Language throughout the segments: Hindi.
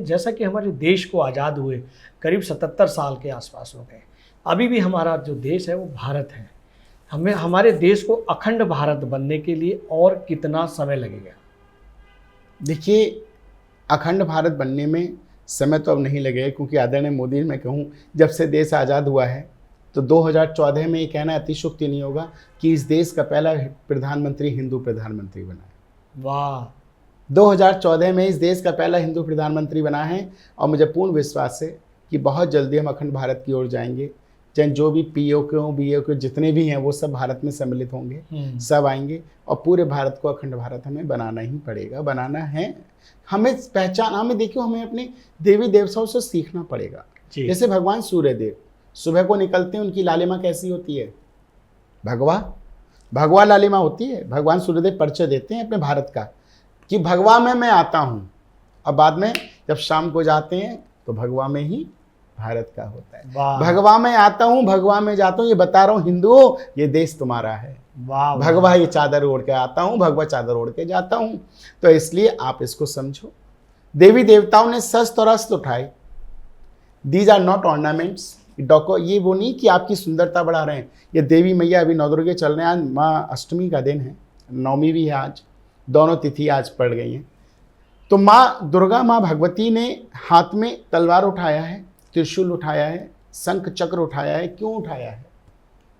जैसा कि हमारे देश को आज़ाद हुए करीब 77 साल के आसपास हो गए, अभी भी हमारा जो देश है वो भारत है। हमें हमारे देश को अखंड भारत बनने के लिए और कितना समय लगेगा? देखिए, अखंड भारत बनने में समय तो अब नहीं लगेगा, क्योंकि आदरणीय मोदी, मैं कहूँ, जब से देश आज़ाद हुआ है तो 2014 में ये कहना अतिशयोक्ति नहीं होगा कि इस देश का पहला प्रधानमंत्री हिंदू प्रधानमंत्री बना है। वाह! 2014 में इस देश का पहला हिंदू प्रधानमंत्री बना है, और मुझे पूर्ण विश्वास है कि बहुत जल्दी हम अखंड भारत की ओर जाएंगे। चाहे जो भी पीओके बीओके जितने भी हैं वो सब भारत में सम्मिलित होंगे, सब आएंगे, और पूरे भारत को अखंड भारत हमें बनाना ही पड़ेगा, बनाना है। हमें पहचान, हमें देखियो, हमें अपने देवी देवताओं से सीखना पड़ेगा। जैसे भगवान सूर्यदेव सुबह को निकलते हैं, उनकी लालिमा कैसी होती है? भगवा लालिमा होती है। भगवान सूर्यदेव परिचय देते हैं अपने भारत का कि भगवा में मैं आता हूँ, और बाद में जब शाम को जाते हैं तो भगवा में ही भारत का होता है। भगवा में आता हूँ, भगवा में जाता हूँ, ये बता रहा हूँ हिंदुओं, ये देश तुम्हारा है। भगवा ये चादर ओढ़ के आता हूँ, भगवा चादर ओढ़ के जाता हूँ। तो इसलिए आप इसको समझो। देवी देवताओं ने शस्त्र और अस्त्र उठाए। These are not ornaments. ये वो नहीं कि आपकी सुंदरता बढ़ा रहे हैं। ये देवी मैया अभी नवदुर्गे चल रहे हैं। आज माँ अष्टमी का दिन है, नवमी भी है आज, दोनों तिथि आज पड़ गई हैं। तो माँ दुर्गा, माँ भगवती ने हाथ में तलवार उठाया है, त्रिशूल उठाया है, शंख चक्र उठाया है। क्यों उठाया है?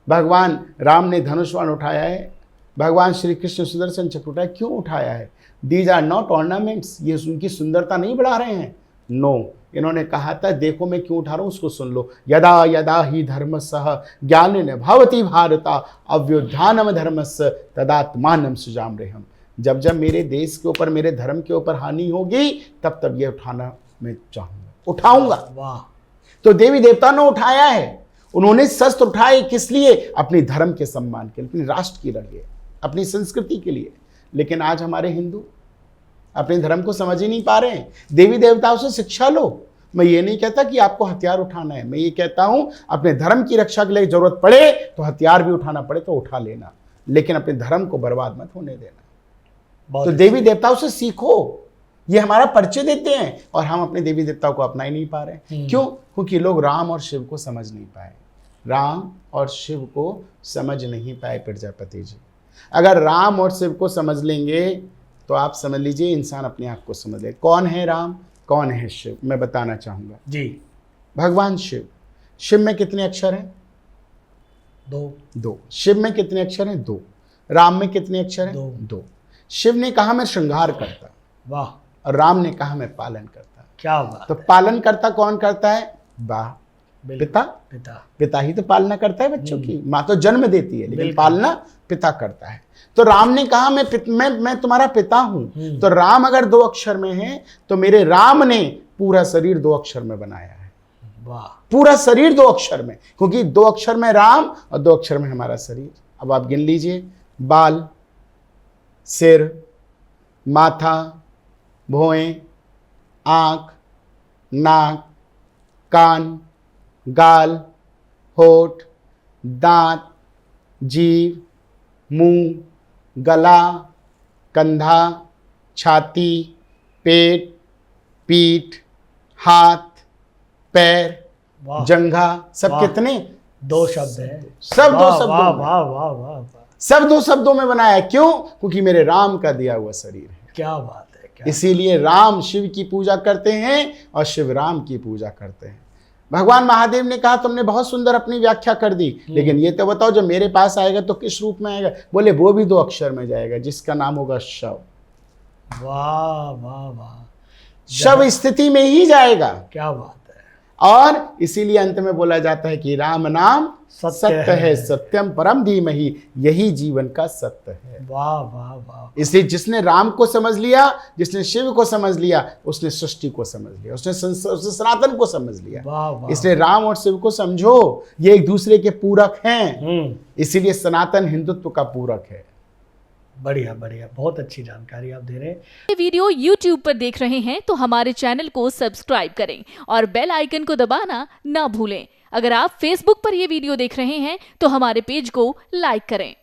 भगवान राम ने धनुष बाण उठाया है, भगवान श्री कृष्ण सुदर्शन चक्र उठाया। क्यों उठाया है? These are not ornaments. ये उनकी सुंदरता नहीं बढ़ा रहे हैं, नो। इन्होंने कहा था, देखो मैं क्यों उठा रहा हूँ, उसको सुन लो। यदा यदा ही धर्मसः ज्ञानेन भवति भारता अव्युत्थानम धर्मस्य तदात्मानं सृजाम्यहम्। जब जब मेरे देश के ऊपर, मेरे धर्म के ऊपर हानि होगी, तब तब ये उठाना मैं चाहूँगा, उठाऊंगा। वाह! तो देवी देवता ने उठाया है। उन्होंने शस्त्र उठाए किस लिए? अपने धर्म के सम्मान के लिए, अपने राष्ट्र के लिए, अपनी संस्कृति के लिए। लेकिन आज हमारे हिंदू अपने धर्म को समझ ही नहीं पा रहे हैं। देवी देवताओं से शिक्षा लो। मैं ये नहीं कहता कि आपको हथियार उठाना है, मैं ये कहता हूं अपने धर्म की रक्षा के लिए जरूरत पड़े तो हथियार भी उठाना पड़े तो उठा लेना, लेकिन अपने धर्म को बर्बाद मत होने देना। तो देवी देवताओं से सीखो। ये हमारा परिचय देते हैं और हम अपने देवी देवताओं को अपना ही नहीं पा रहे। क्यों? क्योंकि लोग राम और शिव को समझ नहीं पाए। राम और शिव को समझ नहीं पाए प्रजापति जी। अगर राम और शिव को समझ लेंगे तो आप समझ लीजिए इंसान अपने आप को समझ ले। कौन है राम, कौन है शिव, मैं बताना चाहूंगा जी। भगवान शिव, शिव में कितने अक्षर हैं? दो। शिव में कितने अक्षर हैं? 2। राम में कितने अक्षर हैं? 2। शिव ने कहा मैं श्रृंगार करता, वाह, और राम ने कहा मैं पालन करता। क्या बात! तो पालन करता कौन करता है? वाह, पिता ही तो पालना करता है बच्चों की। माँ तो जन्म देती है, लेकिन पालना पिता करता है। तो राम ने कहा मैं तुम्हारा पिता हूं। तो राम अगर 2 अक्षर में है तो मेरे राम ने पूरा शरीर 2 अक्षर में बनाया है। वाह! पूरा शरीर 2 अक्षर में, क्योंकि 2 अक्षर में राम और 2 अक्षर में हमारा शरीर। अब आप गिन लीजिए, बाल, सिर, माथा, भौहें, आंख, नाक, कान, गाल, होठ, दांत, जीभ, मुंह, गला, कंधा, छाती, पेट, पीठ, हाथ, पैर, जंघा, सब कितने? 2 शब्द है। सब 2 शब्दों में। वाह वाह वाह! सब 2 शब्दों में बनाया। क्यों? क्योंकि मेरे राम का दिया हुआ शरीर है। क्या बात है! इसीलिए राम शिव की पूजा करते हैं और शिव राम की पूजा करते हैं। भगवान महादेव ने कहा तुमने बहुत सुंदर अपनी व्याख्या कर दी, लेकिन ये तो बताओ जब मेरे पास आएगा तो किस रूप में आएगा? बोले वो भी 2 अक्षर में जाएगा, जिसका नाम होगा शव। वाह वाह वाह! शव स्थिति में ही जाएगा। क्या बात है! और इसीलिए अंत में बोला जाता है कि राम नाम सत्य है, सत्यम परम धीमहि, यही जीवन का सत्य है। वाह वाह वाह! इसलिए जिसने राम को समझ लिया, जिसने शिव को समझ लिया, उसने सृष्टि को समझ लिया, उसने सनातन को समझ लिया। वाह वाह! इसलिए राम और शिव को समझो, ये एक दूसरे के पूरक हैं। इसीलिए सनातन हिंदुत्व का पूरक है। बढ़िया बढ़िया, बहुत अच्छी जानकारी आप दे रहे हैं। ये वीडियो YouTube पर देख रहे हैं तो हमारे चैनल को सब्सक्राइब करें और बेल आइकन को दबाना ना भूलें। अगर आप Facebook पर ये वीडियो देख रहे हैं तो हमारे पेज को लाइक करें।